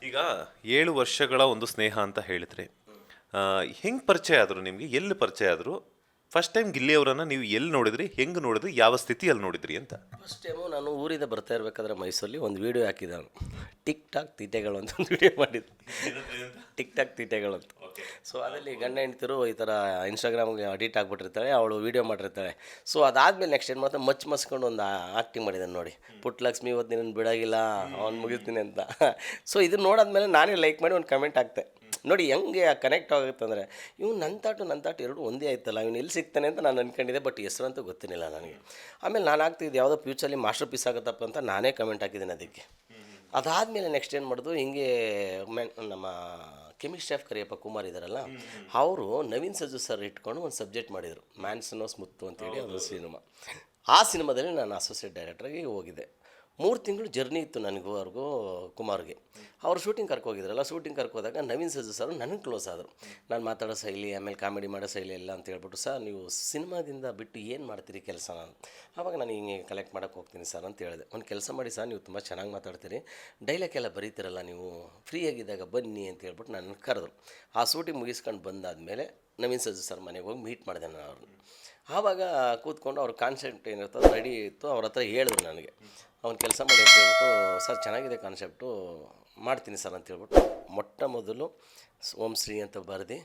ಈಗ 7 ವರ್ಷಗಳ ಒಂದು ಸ್ನೇಹ ಅಂತ ಹೇಳಿದ್ರಿ. ಹೆಂಗ್ ಪರಿಚಯ ಆದ್ರು ನಿಮ್ಗೆ? ಎಲ್ಲಿ ಪರಿಚಯ ಆದ್ರು? ಫಸ್ಟ್ ಟೈಮ್ ಗಿಲ್ಲಿ ಅವರನ್ನ ನೀವು ಎಲ್ಲಿ ನೋಡಿದ್ರಿ? ಹೆಂಗ್ ನೋಡಿದ್ರಿ? ಯಾವ ಸ್ಥಿತಿಯಲ್ಲಿ ನೋಡಿದ್ರಿ ಅಂತ? ಫಸ್ಟ್ ಟೈಮು ನಾನು ಊರಿಂದ ಬರ್ತಾ ಇರಬೇಕಾದ್ರೆ ಮೈಸೂರಲ್ಲಿ ಒಂದು ವೀಡಿಯೋ ಹಾಕಿದ್ದೆ ನಾನು. ಟಿಕ್ ಟಾಕ್ ತೀಟೆಗಳು ಅಂತ ಒಂದು ವೀಡಿಯೋ ಮಾಡಿದ್ದೆ. ಟಿಕ್ ಟಾಕ್ ತೀಟೆಗಳು ಅಂತ. ಸೊ ಅದರಲ್ಲಿ ಗಂಡ ಹೆಂಡ್ತಿರು ಈ ಥರ ಇನ್ಸ್ಟಾಗ್ರಾಮ್ಗೆ ಅಡಿಟ್ ಆಗಿಬಿಟ್ಟಿರ್ತಾಳೆ, ಅವಳು ವೀಡಿಯೋ ಮಾಡಿರ್ತಾಳೆ. ಸೊ ಅದಾದಮೇಲೆ ನೆಕ್ಸ್ಟ್ ಏನು ಮಾಡ್ತಾ ಮಸ್ಕೊಂಡು ಒಂದು ಆ್ಯಕ್ಟಿಂಗ್ ಮಾಡಿದ್ದಾನೆ ನೋಡಿ. ಪುಟ್ಟಲಕ್ಷ್ಮಿ ಇವತ್ತು ನಿನ್ನ ಬಿಡೋಗಿಲ್ಲ, ಅವ್ನು ಮುಗಿಸ್ತೀನಿ ಅಂತ. ಸೊ ಇದನ್ನ ನೋಡಾದ್ಮೇಲೆ ನಾನೇ ಲೈಕ್ ಮಾಡಿ ಒಂದು ಕಮೆಂಟ್ ಹಾಕ್ತೆ. ನೋಡಿ ಹೆಂಗೆ ಕನೆಕ್ಟ್ ಆಗುತ್ತೆ ಅಂದರೆ, ಇವ್ನು ನನ್ನ ತಾಟು ಎರಡು ಒಂದೇ ಆಯ್ತಲ್ಲ, ಇವ್ನು ಎಲ್ಲಿ ಸಿಗ್ತಾನೆ ಅಂತ ನಾನು ಅಂದ್ಕೊಂಡಿದ್ದೆ. ಬಟ್ ಹೆಸರಂತೂ ಗೊತ್ತಿರಲಿಲ್ಲ ನನಗೆ. ಆಮೇಲೆ ನಾನು ಆಗ್ತಿದ್ದು ಯಾವುದೋ ಫ್ಯೂಚರಲ್ಲಿ ಮಾಸ್ಟರ್ ಪೀಸ್ ಆಗುತ್ತಪ್ಪ ಅಂತ ನಾನೇ ಕಮೆಂಟ್ ಹಾಕಿದ್ದೀನಿ ಅದಕ್ಕೆ. ಅದಾದಮೇಲೆ ನೆಕ್ಸ್ಟ್ ಏನು ಮಾಡೋದು, ಹಿಂಗೆ ನಮ್ಮ ಕೆಮಿಸ್ಟ್ರಿ ಆಫ್ ಕರಿಯಪ್ಪ ಕುಮಾರ್ ಇದ್ದಾರಲ್ಲ, ಅವರು ನವೀನ್ ಸಜ್ಜು ಸರ್ ಇಟ್ಕೊಂಡು ಒಂದು ಸಬ್ಜೆಕ್ಟ್ ಮಾಡಿದರು, ಮ್ಯಾನ್ಸನೋ ಸ್ಮುತ್ತು ಅಂತೇಳಿ ಒಂದು ಸಿನಿಮಾ. ಆ ಸಿನಿಮಾದಲ್ಲಿ ನಾನು ಅಸೋಸಿಯೇಟ್ ಡೈರೆಕ್ಟ್ರಾಗಿ ಹೋಗಿದ್ದೆ. 3 ತಿಂಗಳು ಜರ್ನಿ ಇತ್ತು ನನಗೂ ಅವ್ರಿಗೂ ಕುಮಾರ್ಗೆ. ಅವ್ರು ಶೂಟಿಂಗ್ ಕರ್ಕೋಗಿದ್ರಲ್ಲ, ಶೂಟಿಂಗ್ ಕರ್ಕೋದಾಗ ನವೀನ್ ಸಜ್ಜು ಸರ್ ನನಗೆ ಕ್ಲೋಸ್ ಆದರು. ನಾನು ಮಾತಾಡೋ ಶೈಲಿ, ಆಮೇಲೆ ಕಾಮಿಡಿ ಮಾಡೋ ಶೈಲಿ ಎಲ್ಲ ಅಂತ ಹೇಳ್ಬಿಟ್ಟು, ಸರ್ ನೀವು ಸಿನಿಮಾದಿಂದ ಬಿಟ್ಟು ಏನು ಮಾಡ್ತೀರಿ ಕೆಲಸ? ನಾನು ಆವಾಗ ನಾನು ಹಿಂಗೆ ಕಲೆಕ್ಟ್ ಮಾಡೋಕ್ಕೆ ಹೋಗ್ತೀನಿ ಸರ್ ಅಂತ ಹೇಳಿದೆ. ಒಂದು ಕೆಲಸ ಮಾಡಿ ಸರ್, ನೀವು ತುಂಬ ಚೆನ್ನಾಗಿ ಮಾತಾಡ್ತೀರಿ, ಡೈಲಾಗ್ ಎಲ್ಲ ಬರೀತಿರಲ್ಲ, ನೀವು ಫ್ರೀಯಾಗಿದ್ದಾಗ ಬನ್ನಿ ಅಂತ ಹೇಳ್ಬಿಟ್ಟು ನನ್ನ ಕರೆದ್ರು. ಆ ಶೂಟಿಂಗ್ ಮುಗಿಸ್ಕೊಂಡು ಬಂದಾದಮೇಲೆ ನವೀನ್ ಸಜ್ಜು ಸರ್ ಮನೆಗೆ ಹೋಗಿ ಮೀಟ್ ಮಾಡಿದೆ ನಾನು ಅವ್ರನ್ನ. ಆವಾಗ ಕೂತ್ಕೊಂಡು ಅವ್ರ ಕಾನ್ಸೆಪ್ಟ್ ಏನಿರ್ತದೆ ರೆಡಿ ಇತ್ತು, ಅವ್ರ ಹತ್ರ ಹೇಳಿದ್ರು ನನಗೆ, ಅವ್ನು ಕೆಲಸ ಮಾಡಿ ಅಂತ ಹೇಳ್ಬಿಟ್ಟು, ಸರ್ ಚೆನ್ನಾಗಿದೆ ಕಾನ್ಸೆಪ್ಟು, ಮಾಡ್ತೀನಿ ಸರ್ ಅಂತ ಹೇಳ್ಬಿಟ್ಟು ಮೊಟ್ಟ ಮೊದಲು ಓಂ ಶ್ರೀ ಅಂತ ಬರೆದು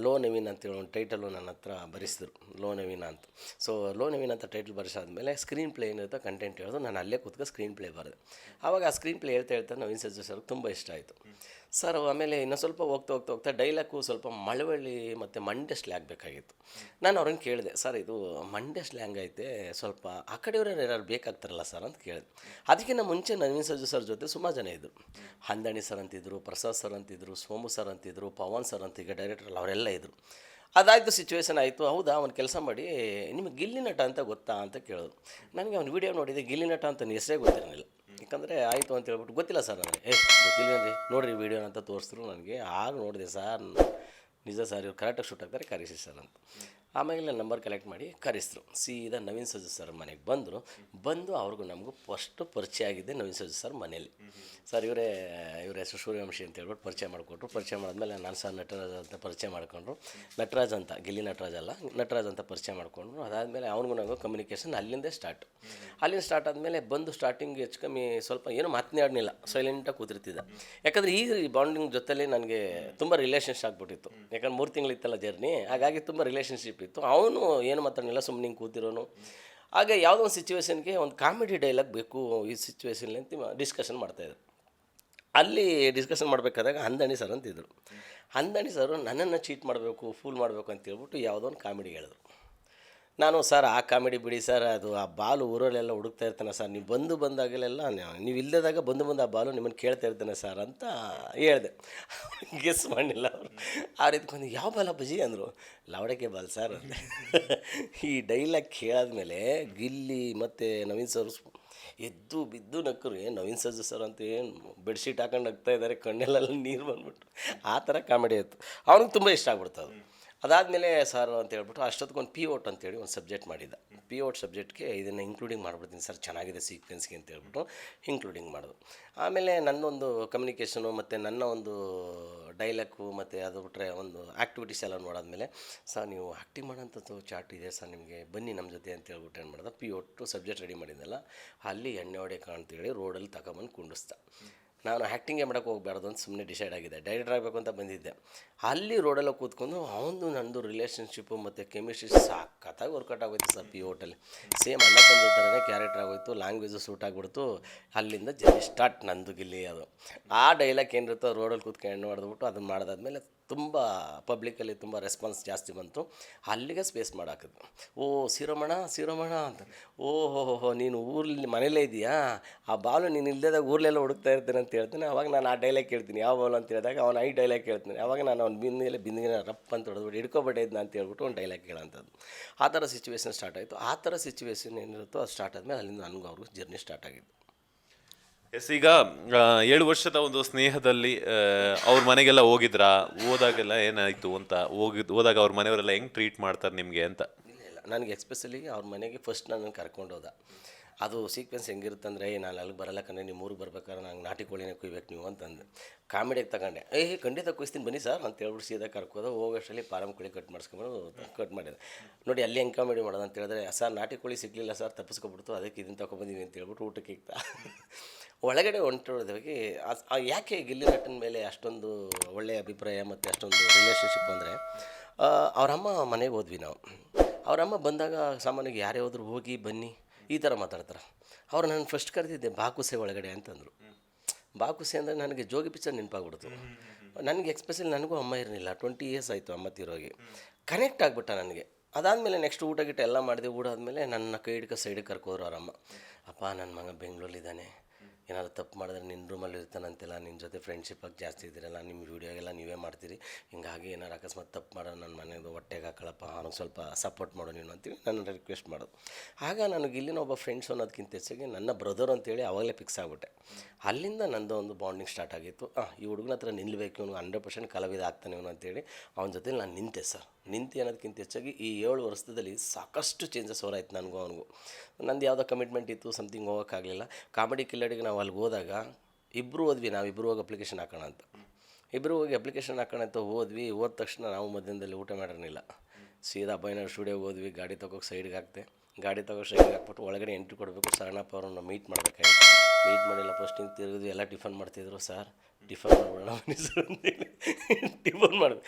ಲೋ ನವೀನ್ ಅಂತೇಳಿ ಒಂದು ಟೈಟಲು ನನ್ನ ಹತ್ರ ಬರೆಸಿದ್ರು, ಲೋ ನವೀನ ಅಂತ. ಸೊ ಲೋ ನವೀನ್ ಅಂತ ಟೈಟಲ್ ಬರೆಸಾದ್ಮೇಲೆ ಸ್ಕ್ರೀನ್ ಪ್ಲೇ ಏನಿರುತ್ತೆ ಕಂಟೆಂಟ್ ಹೇಳೋದು, ನಾನು ಅಲ್ಲೇ ಕೂತ್ಕೊಂಡು ಸ್ಕ್ರೀನ್ ಪ್ಲೇ ಬರೆದೆ. ಆವಾಗ ಆ ಸ್ಕ್ರೀನ್ ಪ್ಲೇ ಹೇಳ್ತಾ ನವೀನ್ ಸಜ್ಜು ಸರ್ಗೆ ತುಂಬ ಇಷ್ಟ ಆಯಿತು ಸರ್. ಆಮೇಲೆ ಇನ್ನೂ ಸ್ವಲ್ಪ ಹೋಗ್ತಾ ಡೈಲಾಗು ಸ್ವಲ್ಪ ಮಳವಳ್ಳಿ ಮತ್ತು ಮಂಡ್ಯ ಸ್ಲ್ಯಾಂಗ್ ಬೇಕಾಗಿತ್ತು. ನಾನು ಅವ್ರನ್ನ ಕೇಳಿದೆ, ಸರ್ ಇದು ಮಂಡ್ಯ ಸ್ಲ್ಯಾಂಗ್ ಐತೆ, ಸ್ವಲ್ಪ ಆ ಕಡೆಯವ್ರು ಯಾರು ಬೇಕಾಗ್ತಾರಲ್ಲ ಸರ್ ಅಂತ ಕೇಳಿದೆ. ಅದಕ್ಕಿಂತ ಮುಂಚೆ ನವೀನ್ ಸಜ್ಜು ಸರ್ ಜೊತೆ ಸುಮಾರು ಜನ ಇದ್ದರು. ಹಂದಣಿ ಸರ್ ಅಂತಿದ್ರು, ಪ್ರಸಾದ್ ಸರ್ ಅಂತಿದ್ರು, ಸೋಮು ಸರ್ ಅಂತಿದ್ರು, ಪವನ್ ಸರ್ ಅಂತ ಈಗ ಡೈರೆಕ್ಟರ್ ಅವರೆಲ್ಲ ಇದ್ದರು. ಅದಾಯಿತು, ಸಿಚುವೇಶನ್ ಆಯಿತು. ಹೌದಾ, ಒಂದು ಕೆಲಸ ಮಾಡಿ, ನಿಮಗೆ ಗಿಲ್ಲಿ ನಟ ಅಂತ ಗೊತ್ತಾ ಅಂತ ಕೇಳೋದು. ನನಗೆ ಅವ್ನು ವೀಡಿಯೋ ನೋಡಿದೆ, ಗಿಲ್ಲಿ ನಟ ಅಂತ ಹೆಸರೇ ಗೊತ್ತಿರಲಿಲ್ಲ. ಯಾಕಂದರೆ ಆಯಿತು ಅಂತ ಹೇಳ್ಬಿಟ್ಟು, ಗೊತ್ತಿಲ್ಲ ಸರ್ ನನಗೆ. ಗೊತ್ತಿಲ್ವೇನ್ರಿ, ನೋಡಿರಿ ವೀಡಿಯೋನ ಅಂತ ತೋರಿಸಿದ್ರು ನನಗೆ. ಆಗ ನೋಡಿದೆ, ಸರ್ ನಿಜ ಸರ್ ಇವ್ರು ಕರೆಕ್ಟಾಗಿ ಶೂಟ್ ಆಗ್ತಾರೆ, ಕರೆಸಿ ಸರ್ ಅಂತ. ಆಮೇಲೆ ನಂಬರ್ ಕಲೆಕ್ಟ್ ಮಾಡಿ ಕರೆಸಿದ್ರು. ಸೀದಾ ನವೀನ್ ಸಜ್ಜು ಸರ್ ಮನೆಗೆ ಬಂದು ಅವ್ರಿಗೂ ನಮಗೂ ಫಸ್ಟು ಪರಿಚಯ ಆಗಿದ್ದೆ ನವೀನ್ ಸಜ್ಜು ಸರ್ ಮನೇಲಿ. ಸರ್ ಇವ್ರ ಹೆಸರು ಸೂರ್ಯವಂಶಿ ಅಂತ ಹೇಳ್ಬಿಟ್ಟು ಪರಿಚಯ ಮಾಡಿಕೊಟ್ರು. ಪರಿಚಯ ಮಾಡಿದ್ಮೇಲೆ ನಾನು ಸರ್ ನಟರಾಜ್ ಅಂತ ಪರಿಚಯ ಮಾಡಿಕೊಂಡ್ರು. ನಟರಾಜ್ ಅಂತ, ಗಿಲ್ಲಿ ನಟರಾಜ್ ಅಲ್ಲ, ನಟರಾಜ್ ಅಂತ ಪರಿಚಯ ಮಾಡಿಕೊಂಡ್ರು. ಅದಾದಮೇಲೆ ಅವ್ನಿಗೂ ನನಗೂ ಕಮ್ಯುನಿಕೇಷನ್ ಅಲ್ಲಿಂದ ಸ್ಟಾರ್ಟ್ ಆದಮೇಲೆ ಬಂದು ಸ್ಟಾರ್ಟಿಂಗ್ ಹೆಚ್ಚು ಕಮ್ಮಿ ಸ್ವಲ್ಪ ಏನೂ ಮಾತನಾಡಲಿಲ್ಲ, ಸೈಲೆಂಟಾಗಿ ಕೂತಿರ್ತಿದ್ದ. ಯಾಕಂದರೆ ಈಗ ಬಾಂಡಿಂಗ್ ಜೊತೆಲಿ ನನಗೆ ತುಂಬ ರಿಲೇಷನ್ಶಿಪ್ ಆಗ್ಬಿಟ್ಟಿತ್ತು. ಯಾಕಂದ್ರೆ 3 ತಿಂಗಳಿತ್ತಲ್ಲ ಜರ್ನಿ, ಹಾಗಾಗಿ ತುಂಬ ರಿಲೇಷನ್ಶಿಪ್ ಇತ್ತು. ಅವನು ಏನು ಮಾತಾಡಲಿಲ್ಲ, ಸುಮ್ಮನೆ ಹಿಂಗೆ ಕೂತಿರೋನು. ಆಗ ಯಾವುದೋ ಒಂದು ಸಿಚುವೇಶನ್ಗೆ ಒಂದು ಕಾಮಿಡಿ ಡೈಲಾಗ್ ಬೇಕು ಈ ಸಿಚುವೇಶನ್ಲಿ ಅಂತ ಡಿಸ್ಕಷನ್ ಮಾಡ್ತಾಯಿದ್ರು. ಅಲ್ಲಿ ಡಿಸ್ಕಷನ್ ಮಾಡಬೇಕಾದಾಗ ಹಂದಣಿ ಸರ್ ಅಂತಿದ್ರು. ಹಂದಣಿ ಸರು ನನ್ನನ್ನು ಚೀಟ್ ಮಾಡಬೇಕು, ಫೂಲ್ ಮಾಡಬೇಕು ಅಂತ ಹೇಳ್ಬಿಟ್ಟು ಯಾವುದೋ ಒಂದು ಕಾಮಿಡಿ ಹೇಳಿದ್ರು. ನಾನು, ಸರ್ ಆ ಕಾಮಿಡಿ ಬಿಡಿ ಸರ್, ಅದು ಆ ಬಾಲು ಊರಲ್ಲೆಲ್ಲ ಹುಡುಕ್ತಾ ಇರ್ತಾನೆ ಸರ್, ನೀವು ಬಂದಾಗಲೆಲ್ಲ ನೀವು ಇಲ್ಲದಾಗ ಬಂದು ಆ ಬಾಲು ನಿಮ್ಮನ್ನು ಕೇಳ್ತಾ ಇರ್ತಾನೆ ಸರ್ ಅಂತ ಹೇಳಿದೆ. ಗೆಸ್ ಮಾಡಲಿಲ್ಲ ಅವರು. ಆ ರೀತಿ ಯಾವ ಬಾಲ ಬಜ್ಜಿ ಅಂದರು. ಲವಡಕ್ಕೆ ಬಾಲ್ ಸರ್ ಅಂದೆ. ಈ ಡೈಲಾಗ್ ಕೇಳಾದ್ಮೇಲೆ ಗಿಲ್ಲಿ ಮತ್ತು ನವೀನ್ ಸರ್ ಎದ್ದು ಬಿದ್ದು ನಕ್ಕರು. ನವೀನ್ ಸಜ್ಜು ಸರ್ ಅಂತ ಏನು ಬೆಡ್ಶೀಟ್ ಹಾಕೊಂಡು ನಗ್ತಾ ಇದ್ದಾರೆ, ಕಣ್ಣೆಲ್ಲ ನೀರು ಬಂದ್ಬಿಟ್ಟು. ಆ ಥರ ಕಾಮಿಡಿ ಇತ್ತು. ಅವ್ನಿಗೆ ತುಂಬ ಇಷ್ಟ ಆಗ್ಬಿಡ್ತದೆ. ಅದಾದಮೇಲೆ ಸರ್ ಅಂತ ಹೇಳ್ಬಿಟ್ಟು ಅಷ್ಟೊತ್ತಿಗೊಂದು ಪಿಒಟ್ ಅಂತೇಳಿ ಒಂದು ಸಬ್ಜೆಕ್ಟ್ ಮಾಡಿದ್ದ. ಪಿಒಟ್ ಸಬ್ಜೆಕ್ಟ್ಗೆ ಇದನ್ನು ಇನ್ಕ್ಲೂಡಿಂಗ್ ಮಾಡಿಬಿಡ್ತೀನಿ ಸರ್, ಚೆನ್ನಾಗಿದೆ ಸೀಕ್ವೆನ್ಸ್ಗೆ ಅಂತ ಹೇಳ್ಬಿಟ್ಟು ಇನ್ಕ್ಲೂಡಿಂಗ್ ಮಾಡೋದು. ಆಮೇಲೆ ನನ್ನೊಂದು ಕಮ್ಯುನಿಕೇಷನು ಮತ್ತು ನನ್ನ ಒಂದು ಡೈಲಾಗು ಮತ್ತು ಅದು ಬಿಟ್ಟರೆ ಒಂದು ಆ್ಯಕ್ಟಿವಿಟೀಸ್ ಎಲ್ಲ ನೋಡಾದ್ಮೇಲೆ, ಸರ್ ನೀವು ಆ್ಯಕ್ಟಿಂಗ್ ಮಾಡೋಂಥದ್ದು ಚಾರ್ಟ್ ಇದೆ ಸರ್, ನಿಮಗೆ ಬನ್ನಿ ನಮ್ಮ ಜೊತೆ ಅಂತ ಹೇಳ್ಬಿಟ್ಟು ಏನು ಮಾಡಿದೆ, ಪಿಒಟ್ಟು ಸಬ್ಜೆಕ್ಟ್ ರೆಡಿ ಮಾಡಿದ್ದೆಲ್ಲ ಅಲ್ಲಿ ಎಣ್ಣೆ ಹೊಡೆಯಕ್ಕೆ ಅಂತೇಳಿ ರೋಡಲ್ಲಿ ತಗೊಂಬಂದು ಕುಂಡಿಸ್ದ. ನಾನು ಆ್ಯಕ್ಟಿಂಗೇ ಮಾಡೋಕ್ಕೆ ಹೋಗಬಾರ್ದು ಅಂತ ಸುಮ್ಮನೆ ಡಿಸೈಡ್ ಆಗಿದೆ, ಡೈರೆಕ್ಟರ್ ಆಗಬೇಕು ಅಂತ ಬಂದಿದ್ದೆ. ಅಲ್ಲಿ ರೋಡೆಲ್ಲ ಕೂತ್ಕೊಂಡು ಅವನದು ನನ್ನದು ರಿಲೇಷನ್ಶಿಪ್ಪು ಮತ್ತು ಕೆಮಿಸ್ಟ್ರಿ ಸಖತ್ತಾಗಿ ವರ್ಕೌಟ್ ಆಗೋಯ್ತು ಸರ್. ಪಿಒಟಲ್ಲಿ ಸೇಮ್ ಅಣ್ಣ ತಂದ ಥರನೇ ಕ್ಯಾರೆಕ್ಟರ್ ಆಗೋಯ್ತು, ಲ್ಯಾಂಗ್ವೇಜು ಸೂಟ್ ಆಗಿಬಿಡ್ತು. ಅಲ್ಲಿಂದ ಜರ್ನಿ ಸ್ಟಾರ್ಟ್ ನಂದು ಗಿಲ್ಲಿ. ಅದು ಆ ಡೈಲಾಗ್ ಏನಿರುತ್ತೋ ರೋಡಲ್ಲಿ ಕೂತ್ಕೊಂಡು ಹೊಡೆದ್ಬಿಟ್ಟು ಅದನ್ನು ಮಾಡಿದಾದ್ಮೇಲೆ ತುಂಬ ಪಬ್ಲಿಕಲ್ಲಿ ತುಂಬ ರೆಸ್ಪಾನ್ಸ್ ಜಾಸ್ತಿ ಬಂತು. ಅಲ್ಲಿಗೆ ಸ್ಪೇಸ್ ಮಾಡಾಕಿದ್ವು. ಓ ಶಿರೋಮಣ ಅಂತ, ಓಹೋ ನೀನು ಊರಲ್ಲಿ ಮನೇಲೇ ಇದೆಯಾ, ಆ ಬಾಲು ನೀನು ಇಲ್ಲದಾಗ ಊರಲ್ಲೆಲ್ಲ ಹುಡುಕ್ತಾ ಇರ್ತೀನಿ ಅಂತ ಹೇಳ್ತೀನಿ. ಅವಾಗ ನಾನು ಆ ಡೈಲಾಗ್ ಕೇಳ್ತೀನಿ, ಯಾವ ಬಾಲು ಅಂತ ಹೇಳಿದಾಗ ಅವನು ಈ ಡೈಲಾಗ್ ಕೇಳ್ತೀನಿ. ಅವಾಗ ನಾನು ಅವ್ನು ಬಿಂದಿಗೆ ರಪ್ ಅಂತ ಹೊಡೆದ್ಬಿಟ್ಟು ಹಿಡ್ಕೊಬಿಟ್ಟಿದ್ನ ಅಂತ ಹೇಳ್ಬಿಟ್ಟು ಒಂದು ಡೈಲಾಗ್ ಕೇಳೋಂಥದ್ದು. ಆ ಥರ ಸಿಚುವೇಶನ್ ಸ್ಟಾರ್ಟ್ ಆಯಿತು. ಆ ಥರ ಸಿಚುವೇಶನ್ ಏನಿರುತ್ತೋ ಅದು ಸ್ಟಾರ್ಟ್ ಆದಮೇಲೆ ಅಲ್ಲಿಂದ ನನಗೂ ಅವ್ರಿಗೂ ಜರ್ನಿ ಸ್ಟಾರ್ಟ್ ಆಗಿದ್ದು. ಎಸ್, ಈಗ 7 ವರ್ಷದ ಒಂದು ಸ್ನೇಹದಲ್ಲಿ ಅವ್ರ ಮನೆಗೆಲ್ಲ ಹೋಗಿದ್ರಾ? ಹೋದಾಗೆಲ್ಲ ಏನಾಯಿತು ಅಂತ? ಹೋದಾಗ ಅವ್ರ ಮನೆಯವರೆಲ್ಲ ಹೆಂಗೆ ಟ್ರೀಟ್ ಮಾಡ್ತಾರೆ ನಿಮಗೆ ಅಂತ? ಇಲ್ಲ ನನಗೆ ಎಸ್ಪೆಷಲಿ ಅವ್ರ ಮನೆಗೆ ಫಸ್ಟ್ ನನ್ನನ್ನು ಕರ್ಕೊಂಡು ಹೋದ. ಅದು ಸೀಕ್ವೆನ್ಸ್ ಹೆಂಗಿರುತ್ತೆ ಅಂದರೆ ನಾನು ಅಲ್ಲಿಗೆ ಬರಲ್ಲ ಕಣ್ಣೆ ನಿಮ್ಮ ಊರಿಗೆ ಬರ್ಬೇಕಾದ್ರೆ ನಂಗೆ ನಾಟಿ ಕೋಳಿನೇ ಕುಯ್ಬೇಕು ನೀವು ಅಂತಂದು ಕಾಮಿಡಿಯಾಗಿ ತಗೊಂಡೆ ಖಂಡಿತ ಕುಯ್ಸ್ತೀನಿ ಬನ್ನಿ ಸರ್ ಅಂತ ಹೇಳ್ಬಿಟ್ಟು ಸೀದಾ ಕರ್ಕೋದು ಹೋಗೋಷ್ಟರಲ್ಲಿ ಫಾರಮ್ ಕೋಳಿ ಕಟ್ ಮಾಡಿಸ್ಕೊಂಬರು ಕಟ್ ಮಾಡಿದೆ. ನೋಡಿ ಅಲ್ಲಿ ಹೆಂಗೆ ಕಾಮಿಡಿ ಮಾಡೋದು ಅಂತ ಹೇಳಿದ್ರೆ, ಸರ್ ನಾಟಿ ಕೋಳಿ ಸಿಗಲಿಲ್ಲ ಸರ್, ತಪ್ಪಿಸ್ಕೊಬಿಡ್ತು, ಅದಕ್ಕೆ ಇದನ್ನು ತೊಗೊಬಂದೀನಿ ಅಂತ ಹೇಳ್ಬಿಟ್ಟು ಊಟಕ್ಕೆ ಇಕ್ತಾ ಒಳಗಡೆ ಹೊಂಟೋದ್ವಿ. ಯಾಕೆ ಗಿಲ್ಲಿ ನಟನ ಮೇಲೆ ಅಷ್ಟೊಂದು ಒಳ್ಳೆಯ ಅಭಿಪ್ರಾಯ ಮತ್ತು ಅಷ್ಟೊಂದು ರಿಲೇಷನ್ಶಿಪ್ ಅಂದರೆ, ಅವರಮ್ಮ ಮನೆಗೆ ಹೋದ್ವಿ ನಾವು. ಅವರಮ್ಮ ಬಂದಾಗ ಸಾಮಾನ್ಯವಾಗಿ ಯಾರೇ ಹೋದ್ರು ಹೋಗಿ ಬನ್ನಿ ಈ ಥರ ಮಾತಾಡ್ತಾರೆ. ಅವ್ರು ನಾನು ಫಸ್ಟ್ ಕರೆದಿದ್ದೆ ಬಾಕುಸೆ ಒಳಗಡೆ ಅಂತಂದರು. ಬಾಕುಸೆ ಅಂದರೆ ನನಗೆ ಜೋಗಿ ಪಿಕ್ಚರ್ ನೆನಪಾಗ್ಬಿಡ್ತು. ನನಗೆ ಎಕ್ಸ್ಪೆಷಲಿ ನನಗೂ ಅಮ್ಮ ಇರಲಿಲ್ಲ, 20 ಇಯರ್ಸ್ ಆಯಿತು ಅಮ್ಮ ತೀರೋಗಿ. ಕನೆಕ್ಟ್ ಆಗಿಬಿಟ್ಟ ನನಗೆ. ಅದಾದಮೇಲೆ ನೆಕ್ಸ್ಟ್ ಊಟ ಗಿಟ್ಟ ಎಲ್ಲ ಮಾಡಿದೆ. ಊಟ ಆದಮೇಲೆ ನನ್ನ ಕೈ ಹಿಡ್ಕೊ ಸೈಡಿಗೆ ಕರ್ಕೋದ್ರು ಅವರಮ್ಮ. ಅಪ್ಪ ನನ್ನ ಮಗ ಬೆಂಗಳೂರಲ್ಲಿದ್ದಾನೆ, ಏನಾದ್ರು ತಪ್ಪು ಮಾಡಿದ್ರೆ ನಿನ್ನ ರೂಮಲ್ಲಿ ಇರ್ತಾನಂತೆಲ್ಲ, ನಿನ್ನ ಜೊತೆ ಫ್ರೆಂಡ್ಶಿಪ್ಪಾಗಿ ಜಾಸ್ತಿ ಇದ್ದೀರಲ್ಲ, ನಿಮ್ಮ ವೀಡಿಯೋಗೆಲ್ಲ ನೀವೇ ಮಾಡ್ತೀರಿ, ಹಿಂಗಾಗಿ ಏನಾರು ಅಕಸ್ಮಾತ್ ತಪ್ಪು ಮಾಡೋ ನನ್ನ ಮನೆಯದು ಹೊಟ್ಟೆಗೆ ಹಾಕೊಳ್ಳಪ್ಪ, ಅವ್ನಿಗೆ ಸ್ವಲ್ಪ ಸಪೋರ್ಟ್ ಮಾಡೋ ನೀನು ಅಂತೀವಿ ನನ್ನ ರಿಕ್ವೆಸ್ಟ್ ಮಾಡೋದು. ಆಗ ನನಗೆ ಇಲ್ಲಿನ ಒಬ್ಬ ಫ್ರೆಂಡ್ಸ್ ಅನ್ನೋದಕ್ಕಿಂತ ಹೆಚ್ಚಾಗಿ ನನ್ನ ಬ್ರದರ್ ಅಂತೇಳಿ ಅವಾಗಲೇ ಫಿಕ್ಸ್ ಆಗಿಬಿಟ್ಟೆ. ಅಲ್ಲಿಂದ ನಂದು ಒಂದು ಬಾಂಡಿಂಗ್ ಸ್ಟಾರ್ಟ್ ಆಗಿತ್ತು. ಈ ಹುಡುಗನ ಹತ್ರ ನಿಲ್ಲಬೇಕು, ಇವನು 100% ಕಲಾವಿದ ಆಗ್ತಾನೆ ಇವನು ಅಂತೇಳಿ ಅವನ ಜೊತೆ ನಾನು ನಿಂತೆ ಸರ್. ನಿಂತು ಅನ್ನೋದಕ್ಕಿಂತ ಹೆಚ್ಚಾಗಿ ಈ 7 ವರ್ಷದಲ್ಲಿ ಸಾಕಷ್ಟು ಚೇಂಜಸ್ ಹೊರಾಯ್ತು ನನಗೂ ಅವನಿಗೂ. ನಂದು ಯಾವುದೋ ಕಮಿಟ್ಮೆಂಟ್ ಇತ್ತು, ಸಮಥಿಂಗ್ ಹೋಗೋಕ್ಕಾಗಲಿಲ್ಲ. ಕಾಮಿಡಿ ಕಿಲ್ಲಡಿಗೆ ನಾವು ಅಲ್ಲಿಗೆ ಹೋದಾಗ ಇಬ್ಬರು ಹೋದ್ವಿ, ನಾವಿಬ್ಬರು ಹೋಗಿ ಅಪ್ಲಿಕೇಶನ್ ಹಾಕೋಣ ಅಂತ. ಇಬ್ಬರು ಹೋಗಿ ಅಪ್ಲಿಕೇಶನ್ ಹಾಕೋಣ ಅಂತ ಹೋದ್ವಿ. ಹೋದ ತಕ್ಷಣ ನಾವು ಮಧ್ಯದಲ್ಲಿ ಊಟ ಮಾಡಿರಲಿಲ್ಲ, ಸೀದಾ ಬೈನರ್ ಸ್ಟುಡಿಯೋಗೆ ಹೋದ್ವಿ. ಗಾಡಿ ತೊಗೋಕೆ ಸೈಡ್ಗೆ ಹಾಕ್ತೆ. ಗಾಡಿ ತೊಗೋ ಸೈಡ್ಗೆ ಹಾಕ್ಬಿಟ್ಟು ಒಳಗಡೆ ಎಂಟ್ರಿ ಕೊಡಬೇಕು. ಶರಣಪ್ಪ ಅವ್ರನ್ನ ಮೀಟ್ ಮಾಡಬೇಕಾಗಿತ್ತು. ಮೀಟ್ ಮಾಡಿಲ್ಲ, ಫಸ್ಟ್ ಹಿಂಗೆ ತಿರುಗಿದ್ವಿ. ಎಲ್ಲ ಟಿಫನ್ ಮಾಡ್ತಿದ್ರು. ಸರ್ ಟಿಫನ್ ಮಾಡ್ಬಿಡೋಣ ಬನ್ನಿ ಸರ್ ಅಂತೇಳಿ ಟಿಫನ್ ಮಾಡಿದ್ವಿ.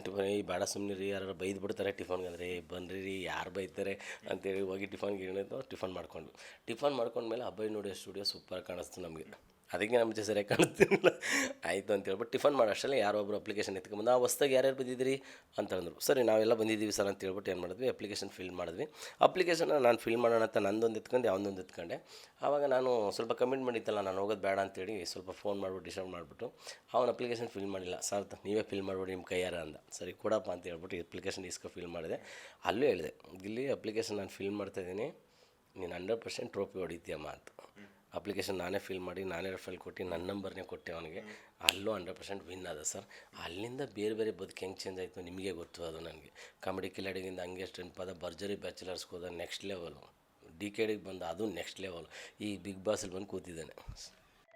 ಟಿಫನ್ ಬೇಡ ಸುಮ್ಮನೆ ರೀ, ಯಾರು ಬೈದು ಬಿಡ್ತಾರೆ ಟಿಫನ್ಗೆ ಅಂದರೆ, ಬನ್ನಿರಿ ರೀ ಯಾರು ಬೈತಾರೆ ಅಂತೇಳಿ ಹೋಗಿ ಟಿಫನ್ಗೆ ಏನಿತ್ತು ಟಿಫನ್ ಮಾಡ್ಕೊಂಡ್ಮೇಲೆ ಅಬ್ಬಾಯಿ ನೋಡಿ ಸ್ಟುಡಿಯೋ ಸೂಪರ್ ಕಾಣಿಸ್ತು ನಮಗೆ. ಅದಕ್ಕೆ ನಮ್ಮ ಸರಿಯಾಗಿ ಕಾಣಿಸ್ತಿರಲಿಲ್ಲ. ಆಯಿತು ಅಂತ ಹೇಳ್ಬಿಟ್ಟು ಟಿಫನ್ ಮಾಡೋ ಅಷ್ಟರಲ್ಲಿ ಯಾರೋ ಒಬ್ಬರು ಅಪ್ಲಿಕೇಶನ್ ಎತ್ಕೊಂಬಂದು, ಹೊಸ್ದಾಗಿ ಯಾರ್ಯಾರು ಬಂದಿದ್ದೀರಿ ಅಂತಂದರು. ಸರಿ ನಾವೆಲ್ಲ ಬಂದಿದ್ದೀವಿ ಸರ್ ಅಂತ ಹೇಳ್ಬಿಟ್ಟು ಏನು ಮಾಡಿದ್ವಿ, ಅಪ್ಲಿಕೇಶನ್ ಫಿಲ್ ಮಾಡಿದ್ವಿ. ಅಪ್ಲಿಕೇಶನ್ನ ನಾನು ಫಿಲ್ ಮಾಡೋಣ ಅಂತ ನಂದೊಂದು ಎತ್ಕೊಂಡು ಅವನೊಂದು ಎತ್ಕೊಂಡೆ. ಆವಾಗ ನಾನು ಸ್ವಲ್ಪ ಕಮಿಟ್ಮೆಂಟ್ ಇತ್ತಲ್ಲ, ನಾನು ಹೋಗೋದು ಬೇಡ ಅಂತೇಳಿ ಸ್ವಲ್ಪ ಫೋನ್ ಮಾಡಿಬಿಟ್ಟು ಡಿಸ್ಟರ್ಬ್ ಮಾಡಿಬಿಟ್ಟು ಅವನ ಅಪ್ಲಿಕೇಶನ್ ಫಿಲ್ ಮಾಡಿಲ್ಲ. ಸರ್ ನೀವೇ ಫಿಲ್ ಮಾಡಿಬಿಡಿ ನಿಮ್ಮ ಕೈಯಾರ ಅಂದ. ಸರಿ ಕೊಡಪ್ಪ ಅಂತ ಹೇಳ್ಬಿಟ್ಟು ಅಪ್ಲಿಕೇಶನ್ ಫಿಲ್ ಮಾಡಿದೆ. ಅಲ್ಲೂ ಹೇಳಿದೆ, ಇಲ್ಲಿ ಅಪ್ಲಿಕೇಶನ್ ನಾನು ಫಿಲ್ ಮಾಡ್ತಾಯಿದ್ದೀನಿ, ನೀನು 100% ಟ್ರೋಫಿ ಹೊಡಿತೀಯಮ್ಮ ಅಂತ. ಅಪ್ಲಿಕೇಶನ್ ನಾನೇ ಫಿಲ್ ಮಾಡಿ ನಾನೇ ಫೈಲ್ ಕೊಟ್ಟು ನನ್ನ ನಂಬರ್ನೇ ಕೊಟ್ಟೆ ಅವನಿಗೆ. ಅಲ್ಲೂ 100% ವಿನ್ ಆದ ಸರ್. ಅಲ್ಲಿಂದ ಬೇರೆ ಬೇರೆ ಬದುಕು ಹೆಂಗೆ ಚೇಂಜ್ ಆಯಿತು ನಿಮಗೆ ಗೊತ್ತು. ಅದು ನನಗೆ ಕಾಮಿಡಿ ಕಿಲ್ಲಡಿಗಿಂದ ಹಂಗೆ ಪದ ಭರ್ಜರಿ ಬ್ಯಾಚುಲರ್ಸ್ಗೆ ಹೋದ ನೆಕ್ಸ್ಟ್ ಲೆವೆಲು, ಡಿಕೆಡಿಗೆ ಬಂದ ಅದು ನೆಕ್ಸ್ಟ್ ಲೆವೆಲ್. ಈ ಬಿಗ್ ಬಾಸಲ್ಲಿ ಬಂದು ಕೂತಿದ್ದಾನೆ.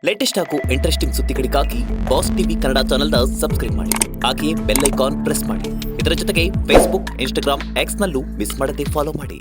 ಲೇಟೆಸ್ಟ್ ಹಾಗೂ ಇಂಟ್ರೆಸ್ಟಿಂಗ್ ಸುದ್ದಿಗಳಿಗಾಗಿ ಬಾಸ್ ಟಿವಿ ಕನ್ನಡ ಚಾನೆಲ್ನ ಸಬ್ಸ್ಕ್ರೈಬ್ ಮಾಡಿ. ಹಾಗೆಯೇ ಬೆಲ್ ಐಕಾನ್ ಪ್ರೆಸ್ ಮಾಡಿ. ಇದರ ಜೊತೆಗೆ ಫೇಸ್ಬುಕ್, ಇನ್ಸ್ಟಾಗ್ರಾಮ್, ಎಕ್ಸ್ನಲ್ಲೂ ಮಿಸ್ ಮಾಡದೆ ಫಾಲೋ ಮಾಡಿ.